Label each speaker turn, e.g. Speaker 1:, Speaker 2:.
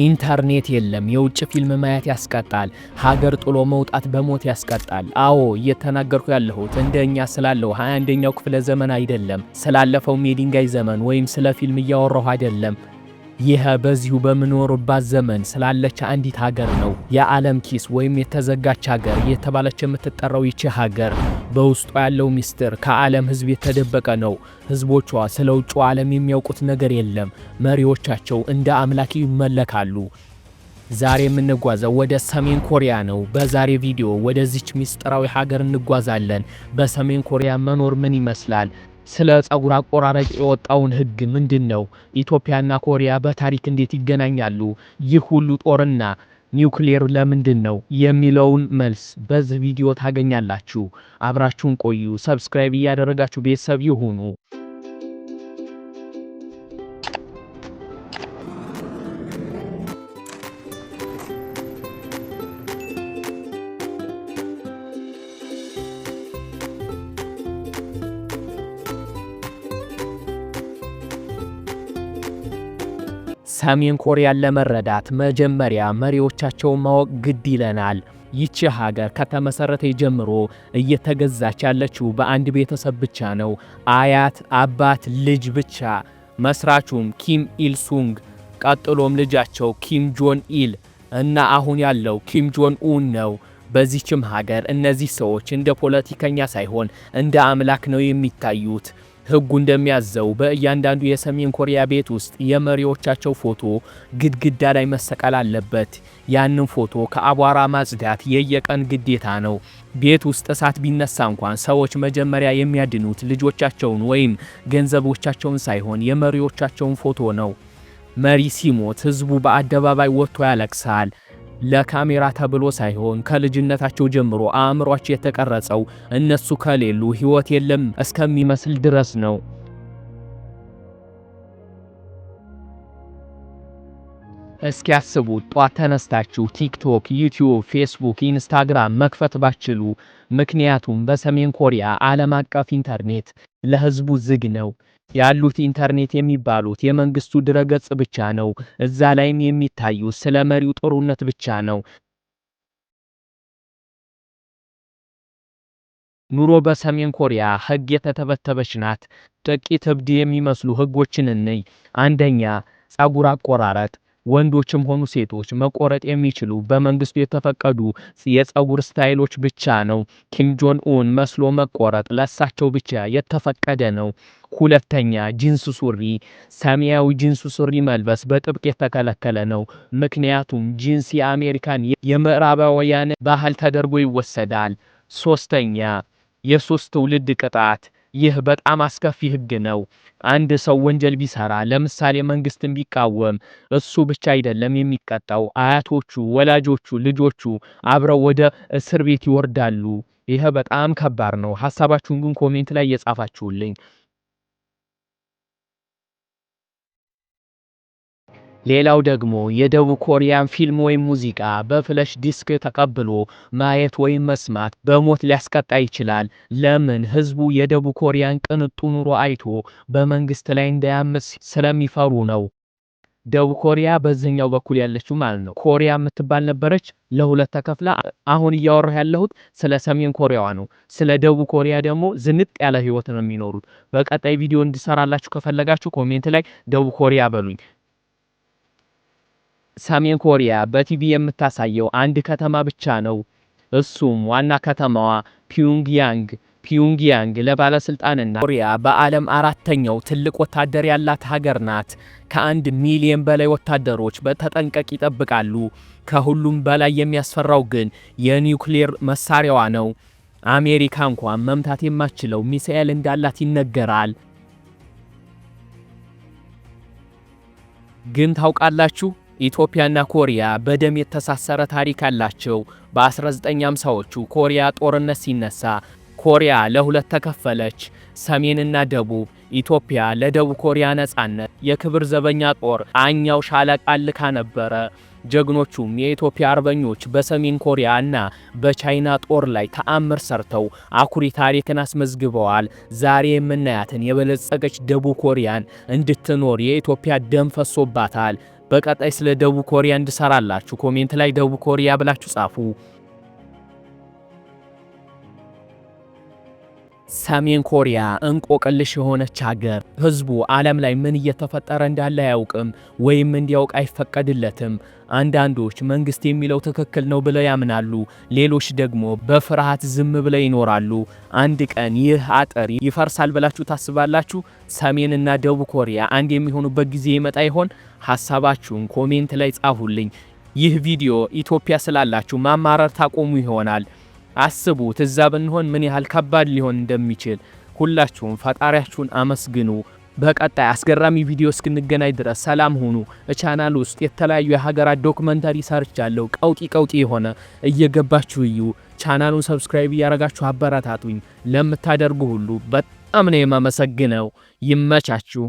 Speaker 1: ኢንተርኔት የለም። የውጭ ፊልም ማየት ያስቀጣል። ሀገር ጥሎ መውጣት በሞት ያስቀጣል። አዎ እየተናገርኩ ያለሁት እንደኛ ስላለው 21ኛው ክፍለ ዘመን አይደለም። ስላለፈው የድንጋይ ዘመን ወይም ስለ ፊልም እያወራሁ አይደለም። ይህ በዚሁ በምኖርባት ዘመን ስላለች አንዲት ሀገር ነው። የዓለም ኪስ ወይም የተዘጋች ሀገር እየተባለች የምትጠራው ይቺ ሀገር በውስጧ ያለው ሚስጥር ከዓለም ሕዝብ የተደበቀ ነው። ሕዝቦቿ ስለ ውጭው ዓለም የሚያውቁት ነገር የለም። መሪዎቻቸው እንደ አምላክ ይመለካሉ። ዛሬ የምንጓዘው ወደ ሰሜን ኮሪያ ነው። በዛሬ ቪዲዮ ወደዚች ሚስጥራዊ ሀገር እንጓዛለን። በሰሜን ኮሪያ መኖር ምን ይመስላል? ስለ ጸጉር አቆራረጥ የወጣውን ህግ ምንድነው? ኢትዮጵያና ኮሪያ በታሪክ እንዴት ይገናኛሉ? ይህ ሁሉ ጦርና ኒውክሌር ለምንድነው የሚለውን መልስ በዚህ ቪዲዮ ታገኛላችሁ። አብራችሁን ቆዩ። ሰብስክራይብ እያደረጋችሁ ቤተሰብ ይሁኑ። ሰሜን ኮሪያን ለመረዳት መጀመሪያ መሪዎቻቸውን ማወቅ ግድ ይለናል። ይቺ ሀገር ከተመሰረተ ጀምሮ እየተገዛች ያለችው በአንድ ቤተሰብ ብቻ ነው። አያት፣ አባት፣ ልጅ ብቻ። መስራቹም ኪም ኢል ሱንግ፣ ቀጥሎም ልጃቸው ኪም ጆን ኢል እና አሁን ያለው ኪም ጆን ኡን ነው። በዚህችም ሀገር እነዚህ ሰዎች እንደ ፖለቲከኛ ሳይሆን እንደ አምላክ ነው የሚታዩት። ህጉ እንደሚያዘው በእያንዳንዱ የሰሜን ኮሪያ ቤት ውስጥ የመሪዎቻቸው ፎቶ ግድግዳ ላይ መሰቀል አለበት። ያንን ፎቶ ከአቧራ ማጽዳት የየቀን ግዴታ ነው። ቤት ውስጥ እሳት ቢነሳ እንኳን ሰዎች መጀመሪያ የሚያድኑት ልጆቻቸውን ወይም ገንዘቦቻቸውን ሳይሆን የመሪዎቻቸውን ፎቶ ነው። መሪ ሲሞት ህዝቡ በአደባባይ ወጥቶ ያለቅሳል። ለካሜራ ተብሎ ሳይሆን ከልጅነታቸው ጀምሮ አእምሯቸው የተቀረጸው እነሱ ከሌሉ ህይወት የለም እስከሚመስል ድረስ ነው። እስኪ አስቡት፣ ጧት ተነስታችሁ ቲክቶክ፣ ዩቲዩብ፣ ፌስቡክ፣ ኢንስታግራም መክፈት ባችሉ። ምክንያቱም በሰሜን ኮሪያ ዓለም አቀፍ ኢንተርኔት ለህዝቡ ዝግ ነው። ያሉት ኢንተርኔት የሚባሉት የመንግስቱ ድረገጽ ብቻ ነው። እዛ ላይም የሚታዩ ስለ መሪው ጦርነት ብቻ ነው። ኑሮ በሰሜን ኮሪያ ህግ የተተበተበች ናት። ጥቂት እብድ የሚመስሉ ህጎችን እንይ። አንደኛ፣ ጸጉር አቆራረጥ። ወንዶችም ሆኑ ሴቶች መቆረጥ የሚችሉ በመንግስቱ የተፈቀዱ የጸጉር ስታይሎች ብቻ ነው። ኪም ጆን ኡን መስሎ መቆረጥ ለሳቸው ብቻ የተፈቀደ ነው። ሁለተኛ፣ ጂንስ ሱሪ። ሰማያዊ ጂንስ ሱሪ መልበስ በጥብቅ የተከለከለ ነው። ምክንያቱም ጂንስ የአሜሪካን የምዕራባውያን ባህል ተደርጎ ይወሰዳል። ሶስተኛ፣ የሶስት ትውልድ ቅጣት። ይህ በጣም አስከፊ ህግ ነው። አንድ ሰው ወንጀል ቢሰራ ለምሳሌ መንግስትን ቢቃወም እሱ ብቻ አይደለም የሚቀጣው፣ አያቶቹ፣ ወላጆቹ፣ ልጆቹ አብረው ወደ እስር ቤት ይወርዳሉ። ይሄ በጣም ከባድ ነው። ሐሳባችሁን ግን ኮሜንት ላይ እየጻፋችሁልኝ። ሌላው ደግሞ የደቡብ ኮሪያን ፊልም ወይም ሙዚቃ በፍለሽ ዲስክ ተቀብሎ ማየት ወይም መስማት በሞት ሊያስቀጣ ይችላል። ለምን? ህዝቡ የደቡብ ኮሪያን ቅንጡ ኑሮ አይቶ በመንግስት ላይ እንዳያምስ ስለሚፈሩ ነው። ደቡብ ኮሪያ በዚህኛው በኩል ያለችው ማለት ነው ኮሪያ የምትባል ነበረች፣ ለሁለት ተከፍላ። አሁን እያወራሁ ያለሁት ስለ ሰሜን ኮሪያዋ ነው። ስለ ደቡብ ኮሪያ ደግሞ ዝንጥ ያለ ህይወት ነው የሚኖሩት። በቀጣይ ቪዲዮ እንድሰራላችሁ ከፈለጋችሁ ኮሜንት ላይ ደቡብ ኮሪያ በሉኝ። ሰሜን ኮሪያ በቲቪ የምታሳየው አንድ ከተማ ብቻ ነው። እሱም ዋና ከተማዋ ፒዮንግያንግ ለባለስልጣንና ኮሪያ በዓለም አራተኛው ትልቅ ወታደር ያላት ሀገር ናት። ከ1 ሚሊዮን በላይ ወታደሮች በተጠንቀቅ ይጠብቃሉ። ከሁሉም በላይ የሚያስፈራው ግን የኒውክሌር መሳሪያዋ ነው። አሜሪካ እንኳን መምታት የማትችለው ሚሳኤል እንዳላት ይነገራል። ግን ታውቃላችሁ? ኢትዮጵያና ኮሪያ በደም የተሳሰረ ታሪክ አላቸው። በ1950ዎቹ ኮሪያ ጦርነት ሲነሳ ኮሪያ ለሁለት ተከፈለች፣ ሰሜንና ደቡብ። ኢትዮጵያ ለደቡብ ኮሪያ ነጻነት የክብር ዘበኛ ጦር አኛው ሻለቃ ልካ ነበረ። ጀግኖቹም የኢትዮጵያ አርበኞች በሰሜን ኮሪያ እና በቻይና ጦር ላይ ተአምር ሰርተው አኩሪ ታሪክን አስመዝግበዋል። ዛሬ የምናያትን የበለጸገች ደቡብ ኮሪያን እንድትኖር የኢትዮጵያ ደም ፈሶባታል። በቀጣይ ስለ ደቡብ ኮሪያ እንድሰራላችሁ ኮሜንት ላይ ደቡብ ኮሪያ ብላችሁ ጻፉ። ሰሜን ኮሪያ እንቆቅልሽ የሆነች ሀገር። ህዝቡ ዓለም ላይ ምን እየተፈጠረ እንዳለ አያውቅም ወይም እንዲያውቅ አይፈቀድለትም። አንዳንዶች መንግስት የሚለው ትክክል ነው ብለው ያምናሉ፣ ሌሎች ደግሞ በፍርሃት ዝም ብለው ይኖራሉ። አንድ ቀን ይህ አጥር ይፈርሳል ብላችሁ ታስባላችሁ? ሰሜንና ደቡብ ኮሪያ አንድ የሚሆኑበት ጊዜ ይመጣ ይሆን? ሐሳባችሁን ኮሜንት ላይ ጻፉልኝ። ይህ ቪዲዮ ኢትዮጵያ ስላላችሁ ማማረር ታቆሙ ይሆናል። አስቡት እዛ ብንሆን ምን ያህል ከባድ ሊሆን እንደሚችል። ሁላችሁም ፈጣሪያችሁን አመስግኑ። በቀጣይ አስገራሚ ቪዲዮ እስክንገናኝ ድረስ ሰላም ሁኑ። ቻናል ውስጥ የተለያዩ የሀገራት ዶክመንታሪ ሰርቻለሁ። ቀውጢ የሆነ እየገባችሁ እዩ። ቻናሉን ሰብስክራይብ እያረጋችሁ አበረታቱኝ። ለምታደርጉ ሁሉ በጣም ነው የማመሰግነው። ይመቻችሁ።